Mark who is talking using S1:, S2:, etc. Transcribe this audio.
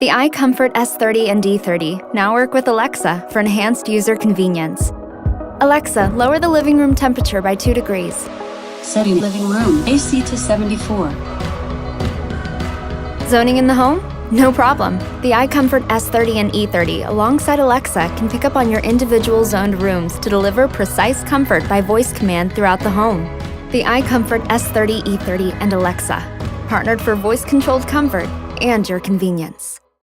S1: The iComfort S30 and D30 now work with Alexa for enhanced user convenience. Alexa, lower the living room temperature by 2 degrees.
S2: Setting living room AC to 74.
S1: Zoning in the home? No problem. The iComfort S30 and E30 alongside Alexa can pick up on your individual zoned rooms to deliver precise comfort by voice command throughout the home. The iComfort S30, E30, and Alexa, partnered for voice-controlled comfort and your convenience.